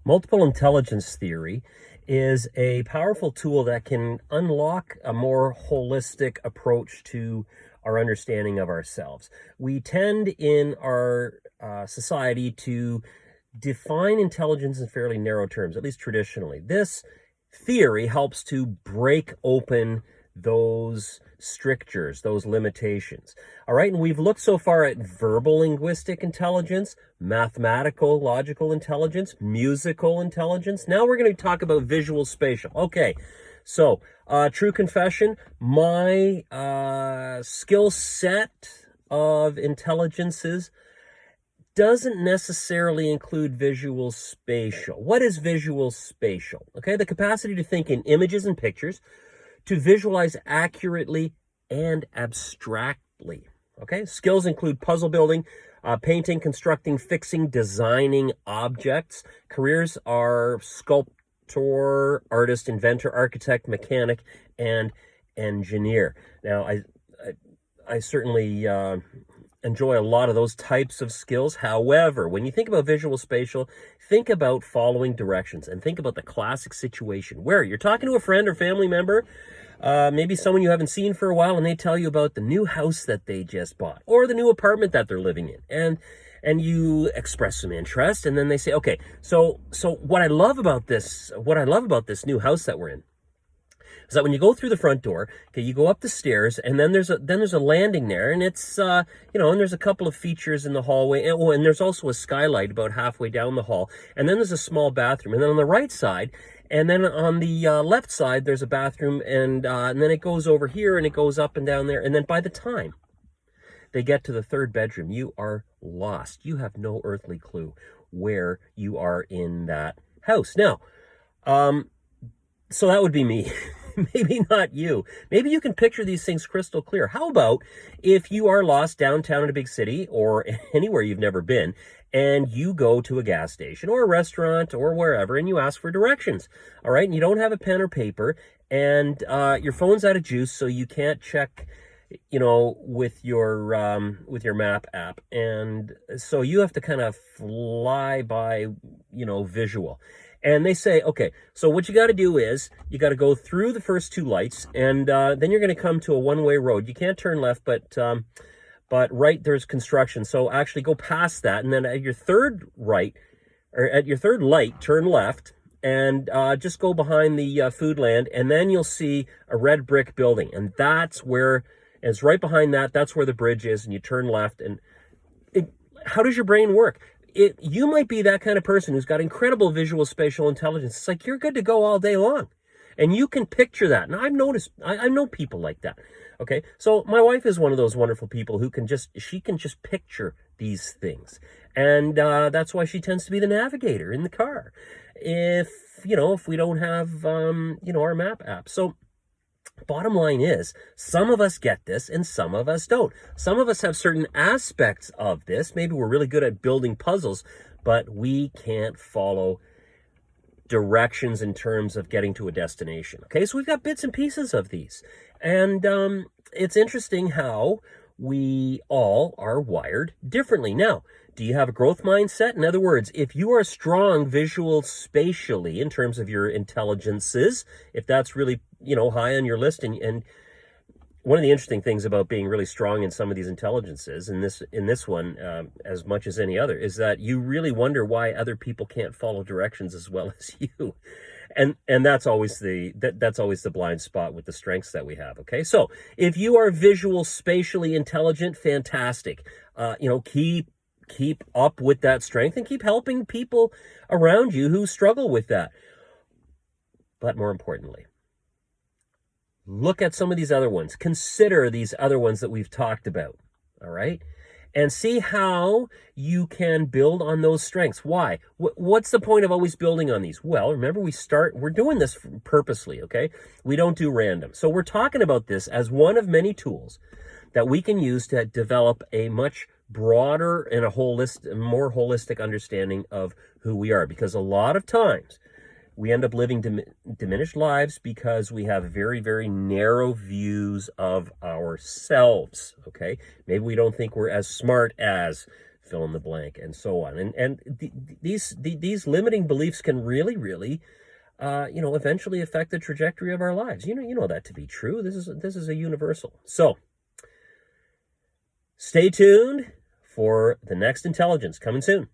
Multiple intelligence theory is a powerful tool that can unlock a more holistic approach to our understanding of ourselves. We tend in our society to define intelligence in fairly narrow terms, at least traditionally. This theory helps to break open those strictures, those limitations. All right, and we've looked so far at verbal linguistic intelligence, mathematical logical intelligence, musical intelligence. Now we're going to talk about visual spatial. Okay, so true confession, my skill set of intelligences doesn't necessarily include visual spatial. What is visual spatial? Okay, the capacity to think in images and pictures, to visualize accurately and abstractly. Okay, skills include puzzle building, painting, constructing, fixing, designing objects. Careers are sculptor, artist, inventor, architect, mechanic, and engineer. Now, I certainly enjoy a lot of those types of skills. However, when you think about visual spatial, think about following directions and think about the classic situation where you're talking to a friend or family member, maybe someone you haven't seen for a while, and they tell you about the new house that they just bought or the new apartment that they're living in, and you express some interest, and then they say, okay, so what I love about this new house that we're in is that when you go through the front door, okay, you go up the stairs, and then there's a landing there, and it's and there's a couple of features in the hallway, and there's also a skylight about halfway down the hall, and then there's a small bathroom, and then on the right side, and then on the left side, there's a bathroom, and then it goes over here, and it goes up and down there, and then by the time they get to the third bedroom, you are lost. You have no earthly clue where you are in that house. Now, so that would be me. Maybe not you. Maybe you can picture these things crystal clear. How about if you are lost downtown in a big city or anywhere you've never been, and you go to a gas station or a restaurant or wherever, and you ask for directions, all right? And you don't have a pen or paper, and your phone's out of juice, so you can't check, with your map app, and so you have to kind of fly by, visual. And they say, okay, so what you got to do is you got to go through the first two lights, and then you're going to come to a one-way road. You can't turn left, but right there's construction. So actually go past that, and then at your third light, turn left, and just go behind the food land, and then you'll see a red brick building, and it's right behind that. That's where the bridge is, and you turn left. And how does your brain work? You might be that kind of person who's got incredible visual spatial intelligence. It's like you're good to go all day long. And you can picture that. And I've noticed, I know people like that. Okay. So my wife is one of those wonderful people who can just picture these things. And that's why she tends to be the navigator in the car. If we don't have, our map app. So bottom line is, some of us get this and some of us don't. Some of us have certain aspects of this. Maybe we're really good at building puzzles, but we can't follow directions in terms of getting to a destination. Okay, so we've got bits and pieces of these. And it's interesting how we all are wired differently. Now, do you have a growth mindset? In other words, if you are strong visual spatially in terms of your intelligences, if that's really, high on your list, and one of the interesting things about being really strong in some of these intelligences, in this one, as much as any other, is that you really wonder why other people can't follow directions as well as you. And that's always the blind spot with the strengths that we have. Okay, so if you are visual spatially intelligent, fantastic. Keep up with that strength and keep helping people around you who struggle with that. But more importantly, look at some of these other ones. Consider these other ones that we've talked about. All right, and see how you can build on those strengths. Why? What's the point of always building on these? Well, remember, we're doing this purposely, okay? We don't do random. So we're talking about this as one of many tools that we can use to develop a much broader and more holistic understanding of who we are. Because a lot of times we end up living diminished lives because we have very, very narrow views of ourselves, okay? Maybe we don't think we're as smart as fill in the blank, and so on. These limiting beliefs can really eventually affect the trajectory of our lives. You know that to be true. This is a universal. So stay tuned for the next intelligence coming soon.